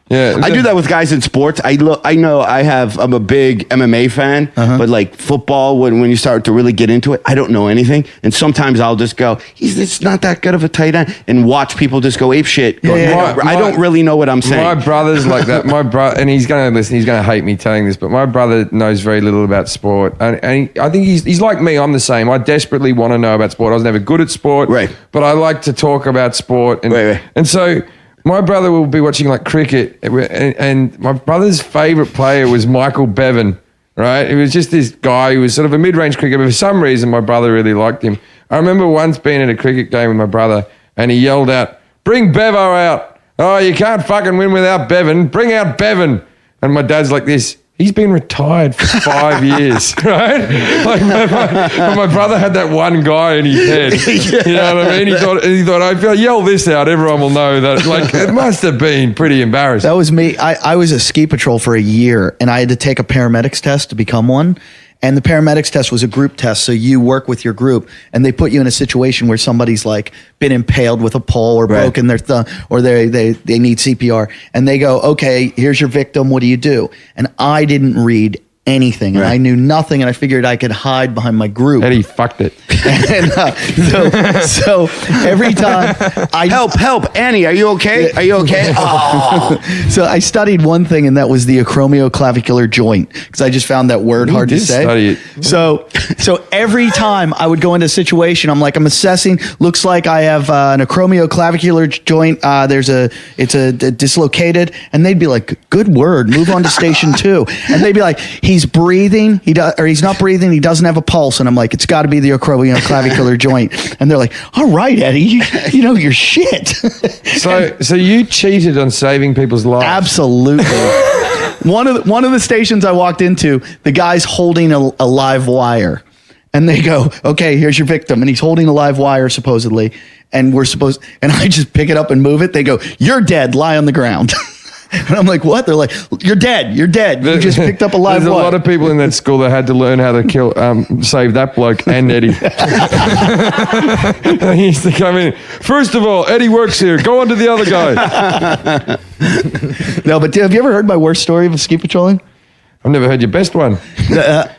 Yeah, I do that with guys in sports. I'm a big MMA fan, but like football, when you start to really get into it, I don't know anything. And sometimes I'll just go, it's not that good of a tight end, and watch people just go ape shit. I don't really know what I'm saying. My brother's like that. My brother, and he's going to listen, he's going to hate me telling this, but my brother knows very little about sport. And I think he's like me. I'm the same. I desperately want to know about sport. I was never good at sport, but I like to talk about sport. And so my brother will be watching like cricket, and my brother's favourite player was Michael Bevan, right? He was just this guy who was sort of a mid-range cricketer, but for some reason my brother really liked him. I remember once being at a cricket game with my brother, and he yelled out, "Bring Bevo out. Oh, you can't fucking win without Bevan. Bring out Bevan." And my dad's like this. He's been retired for 5 years, right? Like my brother had that one guy in his head. You know what I mean? He thought, if I yell this out, everyone will know that. Like, it must have been pretty embarrassing. That was me. I was a ski patrol for a year, and I had to take a paramedics test to become one. And the paramedics test was a group test, so you work with your group, and they put you in a situation where somebody's like been impaled with a pole or broken their thumb, or they need CPR, and they go, "Okay, here's your victim. What do you do?" And I didn't read anything, and I knew nothing, and I figured I could hide behind my group. And he fucked it. And so every time I help, Annie, are you okay? Are you okay? Oh. So I studied one thing, and that was the acromioclavicular joint, because I just found that word hard to say. Study it. So every time I would go into a situation, I'm assessing. Looks like I have an acromioclavicular joint. It's dislocated, and they'd be like, "Good word. Move on to station 2." And they'd be like, "He's breathing. He's not breathing. He doesn't have a pulse." And I'm like, "It's got to be the acromioclavicular joint." And they're like, "All right, Eddie, you know your shit." So you cheated on saving people's lives. Absolutely. One of the stations I walked into, the guy's holding a live wire, and they go, "Okay, here's your victim," and he's holding a live wire supposedly, and and I just pick it up and move it. They go, "You're dead. Lie on the ground." And I'm like, "What?" They're like, You're dead. You just picked up a live There's wire." a lot of people in that school that had to learn how to save that bloke and Eddie. He used to come in. "First of all, Eddie works here. Go on to the other guy." No, but have you ever heard my worst story of ski patrolling? I've never heard your best one.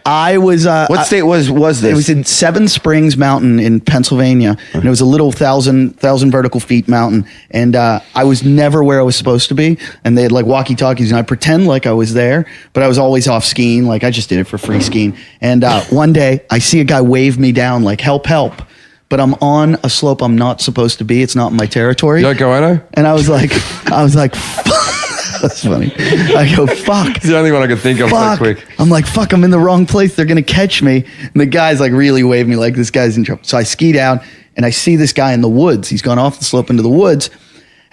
I was. What state was this? It was in Seven Springs Mountain in Pennsylvania, and it was a little 1,000 vertical feet mountain. And I was never where I was supposed to be. And they had like walkie-talkies, and I pretend like I was there, but I was always off skiing. Like I just did it for free skiing. And one day, I see a guy wave me down, like "Help, help!" But I'm on a slope I'm not supposed to be. It's not in my territory. Yoko Ono? And I was like. That's funny. I go, "Fuck." It's the only one I could think of so quick. I'm like, "Fuck, I'm in the wrong place. They're going to catch me." And the guy's like really waving me like this guy's in trouble. So I ski down, and I see this guy in the woods. He's gone off the slope into the woods.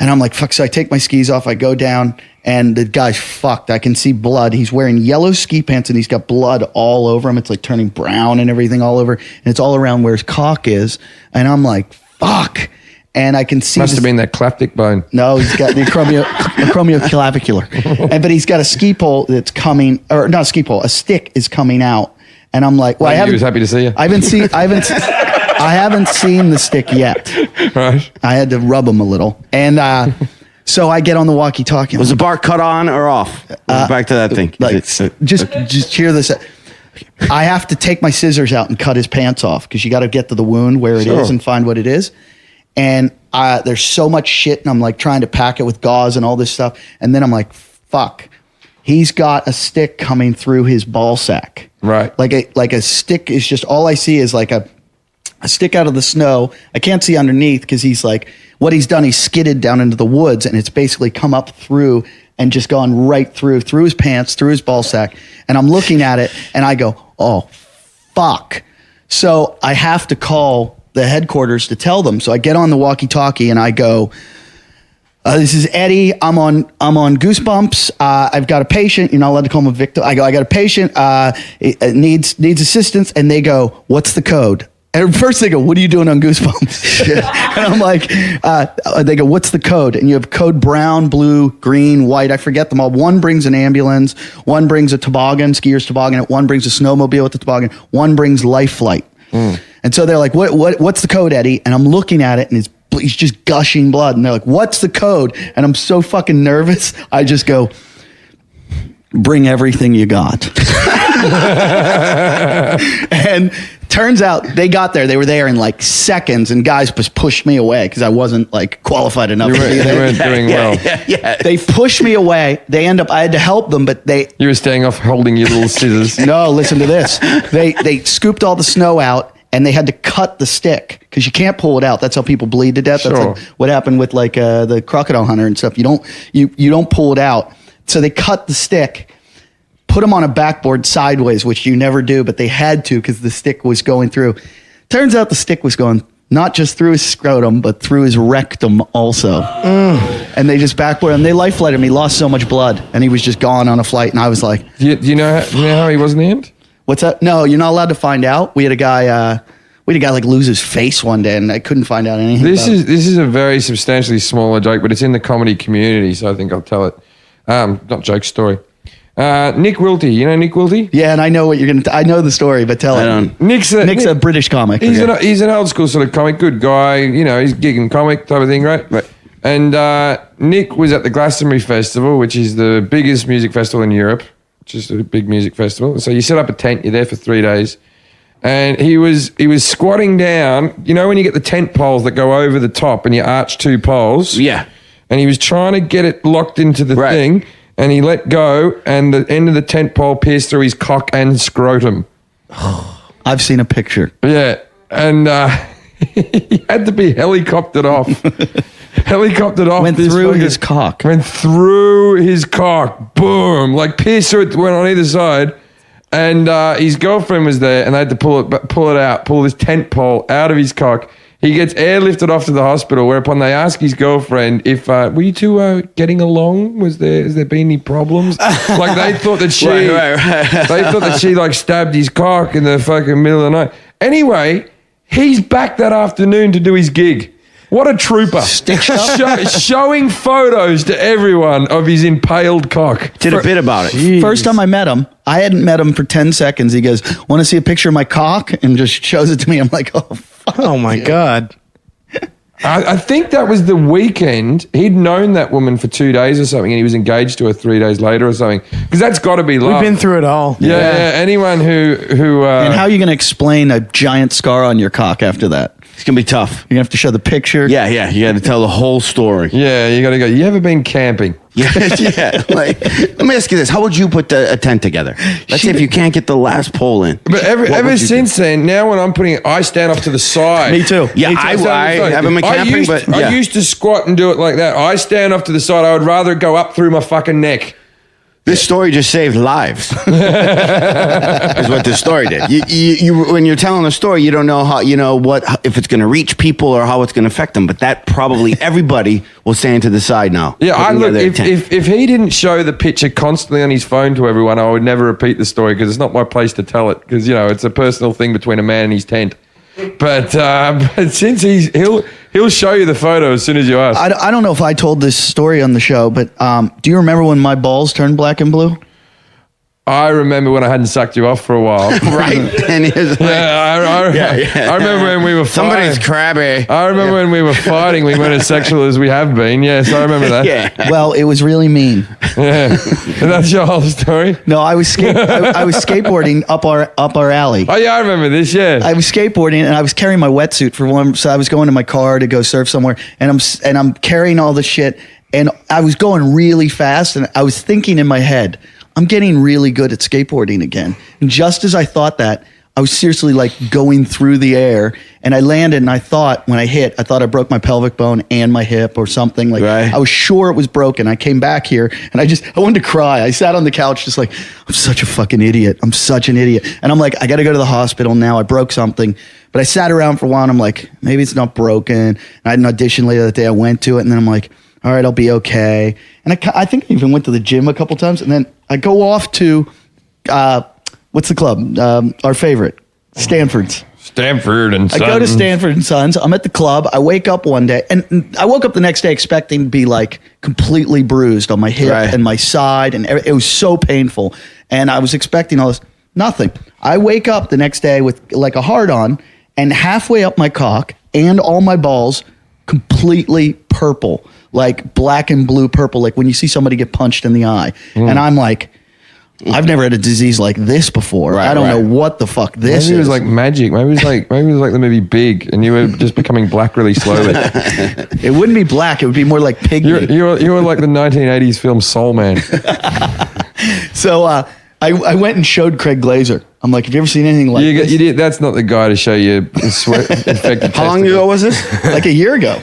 And I'm like, "Fuck." So I take my skis off. I go down, and the guy's fucked. I can see blood. He's wearing yellow ski pants, and he's got blood all over him. It's like turning brown and everything all over. And it's all around where his cock is. And I'm like, "Fuck." And I can see. Must have been that clavicle bone. No, he's got the acromioclavicular. But he's got a ski pole that's coming, or not a ski pole, a stick is coming out. And I'm like, "Well, he was happy to see you." I haven't seen the stick yet. Right. I had to rub him a little. And so I get on the walkie-talkie. Was the bark cut on or off? Back to that thing. Just hear this. I have to take my scissors out and cut his pants off, because you got to get to the wound where it is and find what it is. And there's so much shit, and I'm like trying to pack it with gauze and all this stuff. And then I'm like, "Fuck, he's got a stick coming through his ball sack." Right. Like a stick is just, all I see is like a stick out of the snow. I can't see underneath, because he's like, what he's done, he's skidded down into the woods, and it's basically come up through and just gone right through his pants, through his ball sack. And I'm looking at it, and I go, "Oh, fuck." So I have to call the headquarters to tell them. So I get on the walkie-talkie, and I go, "This is Eddie. I'm on Goosebumps. I've got a patient." You're not allowed to call him a victim. I go, "I got a patient. It needs assistance." And they go, "What's the code?" And first they go, "What are you doing on Goosebumps?" And I'm like, they go, "What's the code?" And you have code brown, blue, green, white. I forget them all. One brings an ambulance. One brings a toboggan, skier's toboggan. One brings a snowmobile with the toboggan. One brings life flight. And so they're like, what's the code, Eddie?" And I'm looking at it, and it's he's just gushing blood. And they're like, what's the code? And I'm so fucking nervous. I just go, bring everything you got. And turns out they got there. They were there in like seconds, and guys just pushed me away because I wasn't like qualified enough to be there. You weren't doing well. Yeah. They pushed me away. I had to help them, but You were staying off holding your little scissors. no, listen to this. They scooped all the snow out, and they had to cut the stick because you can't pull it out. That's how people bleed to death. Sure. That's like what happened with like the crocodile hunter and stuff. You don't pull it out. So they cut the stick, put him on a backboard sideways, which you never do, but they had to because the stick was going through. Turns out the stick was going not just through his scrotum, but through his rectum also. And they just backboarded him. They life flighted him. He lost so much blood, and he was just gone on a flight. And I was like, Do you know how he was in the end? what's that? No, you're not allowed to find out. We had a guy like lose his face one day, and I couldn't find out anything. This about it. is a very substantially smaller joke, but it's in the comedy community, so I think I'll tell it. Not joke, story. Nick Wilty, you know Nick Wilty? Yeah, and I know what you're gonna. I know the story, but tell it. Nick's a British comic. He's an old school sort of comic, good guy. You know, he's gigging comic type of thing, right? Right. And Nick was at the Glastonbury Festival, which is the biggest music festival in Europe, just a big music festival. So you set up a tent, you're there for 3 days, and he was squatting down. You know when you get the tent poles that go over the top and you arch 2 poles? Yeah. And he was trying to get it locked into the thing, and he let go, and the end of the tent pole pierced through his cock and scrotum. I've seen a picture. Yeah, and he had to be helicoptered off. Went through his cock. Went through his cock. Boom! Like pierced through it. Went on either side. And his girlfriend was there, and they had to pull this tent pole out of his cock. He gets airlifted off to the hospital, whereupon they ask his girlfriend if, were you two getting along? Has there been any problems? Like they thought that she, they thought that she like stabbed his cock in the fucking middle of the night. Anyway, he's back that afternoon to do his gig. What a trooper. Showing photos to everyone of his impaled cock. Did a bit about it. First time I met him, I hadn't met him for 10 seconds. He goes, want to see a picture of my cock? And just shows it to me. I'm like, oh, fuck. Oh, my God. I think that was the weekend. He'd known that woman for 2 days or something, and he was engaged to her 3 days later or something. Because that's got to be love. We've been through it all. Yeah. Anyone who and how are you going to explain a giant scar on your cock after that? It's going to be tough. You're going to have to show the picture. Yeah. You got to tell the whole story. Yeah, you got to go. You ever been camping? Yeah. Like, let me ask you this: how would you put a tent together? Let's say if you can't get the last pole in. But ever since then, now when I'm putting it, I stand off to the side. Me too. Yeah, Me too. I haven't been camping, but yeah. I used to squat and do it like that. I stand off to the side. I would rather go up through my fucking neck. This story just saved lives. Is what this story did. You when you're telling a story, you don't know how if it's going to reach people or how it's going to affect them. But that probably everybody will stand to the side now. Yeah, if he didn't show the picture constantly on his phone to everyone, I would never repeat the story because it's not my place to tell it because it's a personal thing between a man and his tent. But since he'll show you the photo as soon as you ask. I don't know if I told this story on the show, but do you remember when my balls turned black and blue? I remember when I hadn't sucked you off for a while. Right. And I remember when we were fighting. Somebody's crabby. I remember when we were fighting, we weren't as sexual as we have been. Yes, I remember that. Yeah. Well, it was really mean. Yeah. And that's your whole story? No, I was skateboarding up our alley. Oh, yeah, I remember this, yeah. I was skateboarding, and I was carrying my wetsuit for one, so I was going to my car to go surf somewhere, and I'm carrying all this shit, and I was going really fast, and I was thinking in my head, I'm getting really good at skateboarding again. And just as I thought that, I was seriously like going through the air, and I landed, and I thought when I hit, I broke my pelvic bone and my hip or something. Like I was sure it was broken. I came back here, and I wanted to cry. I sat on the couch just like, I'm such a fucking idiot. I'm such an idiot. And I'm like, I got to go to the hospital now. I broke something. But I sat around for a while, and I'm like, maybe it's not broken. And I had an audition later that day. I went to it, and then I'm like, all right, I'll be okay. And I think I even went to the gym a couple times, and then I go off to, what's the club? Our favorite, Stanford's. Stanford and Sons. I go to Stanford and Sons. I'm at the club. I wake up one day, and I woke up the next day expecting to be like completely bruised on my hip and my side, and it was so painful. And I was expecting all this. Nothing. I wake up the next day with like a hard on, and halfway up my cock and all my balls completely purple, like black and blue purple, like when you see somebody get punched in the eye. And I'm like, I've never had a disease like this before. Right, I don't know what the fuck this is. Maybe it was like magic. Maybe it was like the movie Big, and you were just becoming black really slowly. It wouldn't be black. It would be more like pygmy. You were like the 1980s film Soul Man. So I went and showed Craig Glazer. I'm like, have you ever seen anything like this? You did. That's not the guy to show you sweat infected. How long ago was this? Like a year ago.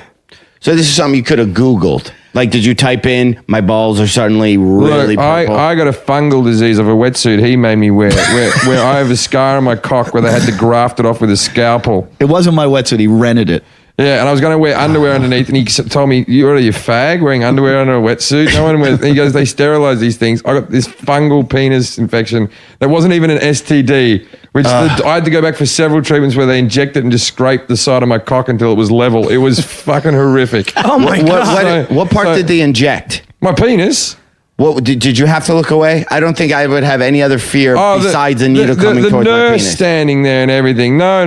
So this is something you could have Googled. Like, did you type in, my balls are suddenly really purple? I got a fungal disease of a wetsuit he made me wear, where I have a scar on my cock where they had to graft it off with a scalpel. It wasn't my wetsuit. He rented it. Yeah, and I was going to wear underwear underneath, and he told me, "You're a fag wearing underwear under a wetsuit." No one wears. And he goes, "They sterilize these things." I got this fungal penis infection that wasn't even an STD, which I had to go back for several treatments where they injected and just scraped the side of my cock until it was level. It was fucking horrific. Oh my God. What part did they inject? My penis. What did you have to look away? I don't think I would have any other fear besides the needle coming towards my nurse penis. standing there and everything. No.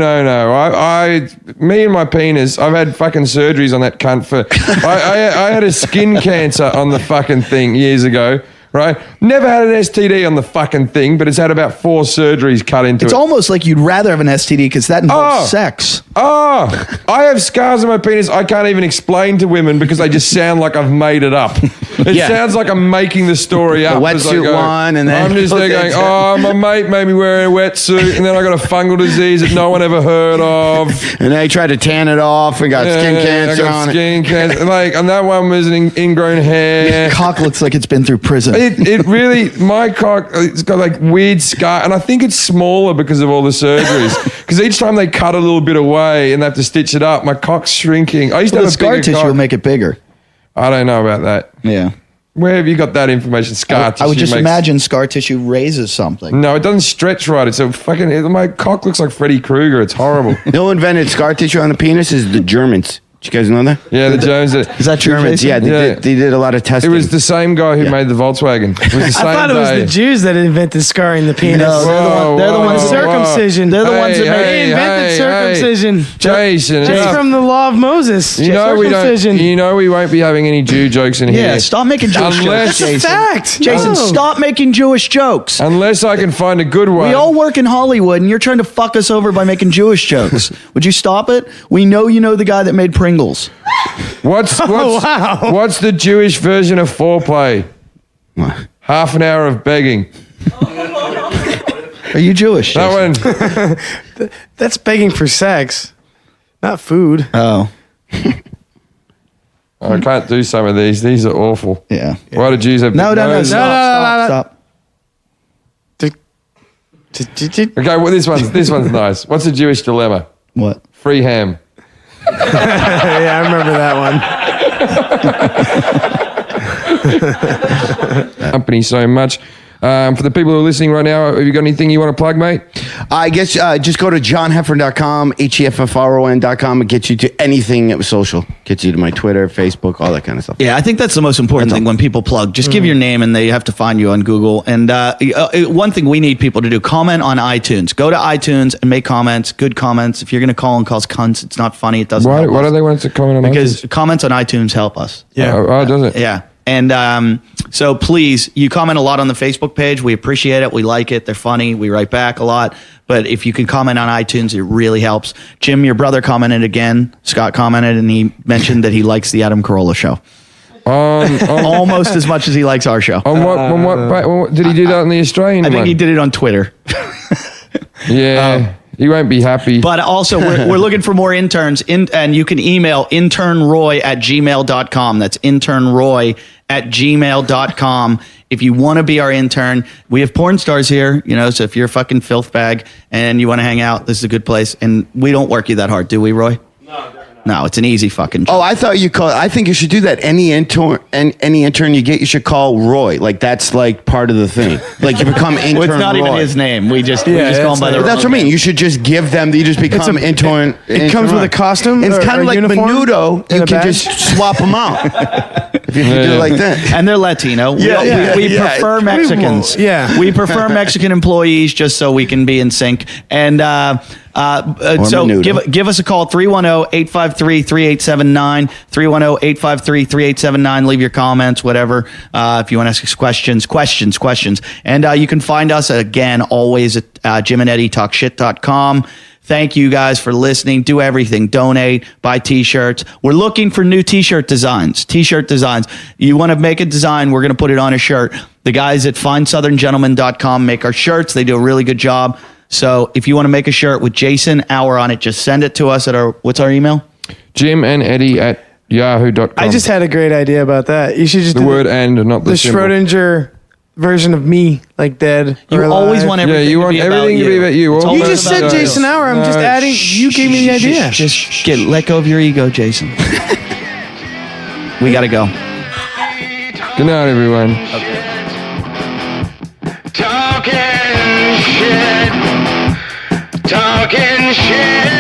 Me and my penis. I've had fucking surgeries on that cunt for. I had a skin cancer on the fucking thing years ago. Right? Never had an STD on the fucking thing, but it's had about 4 surgeries cut into it. It's almost like you'd rather have an STD because that involves sex. I have scars on my penis I can't even explain to women because they just sound like I've made it up. It sounds like I'm making the story up. The wetsuit one, and then I'm just there going, my mate made me wear a wetsuit, and then I got a fungal disease that no one ever heard of. And they tried to tan it off and got skin cancer I got on skin cancer. And that one was an ingrown hair. Your cock looks like it's been through prison. It really, my cock, it's got like weird scar, and I think it's smaller because of all the surgeries. Because each time they cut a little bit away and they have to stitch it up, my cock's shrinking. I used to have the a scar bigger tissue cock. will make it bigger. I don't know about that. Yeah. Where have you got that information? Scar tissue. I would just imagine scar tissue raises something. No, it doesn't stretch right. It's a fucking. My cock looks like Freddy Krueger. It's horrible. You know who invented scar tissue on the penis is the Germans. Did you guys know that? Yeah, the Jones. Is that true, Germans? Jason? Yeah, they did a lot of testing. It was the same guy who made the Volkswagen. It was the same I thought it was the Jews that invented scarring the penis. No, they're the ones that circumcision. They're the ones that they invented circumcision. Jason, That's from the law of Moses. You know circumcision. we won't be having any Jew jokes in here. Yeah, stop making Jewish jokes, Jason. Fact. Jason, stop making Jewish jokes. Unless I can find a good one. We all work in Hollywood, and you're trying to fuck us over by making Jewish jokes. Would you stop it? We know you know the guy that made Pringles. What's the Jewish version of foreplay? What? Half an hour of begging. Are you Jewish? That one. That's begging for sex, not food. Oh. I can't do some of these. These are awful. Yeah. Why do Jews have No, big noses? stop. Okay, well this one's nice. What's a Jewish dilemma? What? Free ham. Yeah, I remember that one. Company so much. For the people who are listening right now, have you got anything you want to plug, mate? I guess just go to johnheffron.com, HEFFRON.com. It gets you to anything social. Gets you to my Twitter, Facebook, all that kind of stuff. Yeah, I think that's the most important thing when people plug. Just give your name and they have to find you on Google. And one thing we need people to do, comment on iTunes. Go to iTunes and make comments, good comments. If you're going to call and calls cunts, it's not funny. It doesn't help Why us. do they want to comment on Because iTunes? comments on iTunes help us. Yeah. Oh, does it? Yeah. And so please, you comment a lot on the Facebook page. We appreciate it. We like it. They're funny. We write back a lot. But if you can comment on iTunes, it really helps. Jim, your brother commented again. Scott commented, and he mentioned that he likes the Adam Carolla show. Almost as much as he likes our show. On what did he do that on the Australian I think one? he did it on Twitter. Yeah. He won't be happy. But also, we're looking for more interns, and you can email internroy@gmail.com. That's internroy@gmail.com. If you want to be our intern, we have porn stars here, so if you're a fucking filth bag and you want to hang out, this is a good place. And we don't work you that hard, do we, Roy? No, it's an easy fucking job. Oh, I thought you call. I think you should do that. Any intern you get, you should call Roy. Like that's like part of the thing. Like you become intern. Well, it's not Roy. even his name. We just call him by the. That's what I mean. You should just give them. You just become intern. It comes with a costume. It's kind of like uniform Menudo. and You a can badge? just swap them out. if you do it like that. And they're Latino. We prefer Mexicans. We prefer Mexican employees just so we can be in sync. And so give us a call, 310-853-3879, 310-853-3879. Leave your comments, whatever. If you want to ask us questions. And you can find us, again, always at jimandeddytalkshit.com. Thank you guys for listening. Do everything. Donate, buy T-shirts. We're looking for new T-shirt designs. You want to make a design, we're going to put it on a shirt. The guys at FineSouthernGentlemen.com make our shirts. They do a really good job. So if you want to make a shirt with Jason Hour on it, just send it to us at what's our email? JimandEddie@yahoo.com. I just had a great idea about that. You should just the do word and not the Schrodinger version of me, like dead. You always want everything. You want everything to be about you. You just said Jason Hour. I'm just adding. You gave me the idea. Just let go of your ego, Jason. We gotta go. Good night, everyone. Talking shit.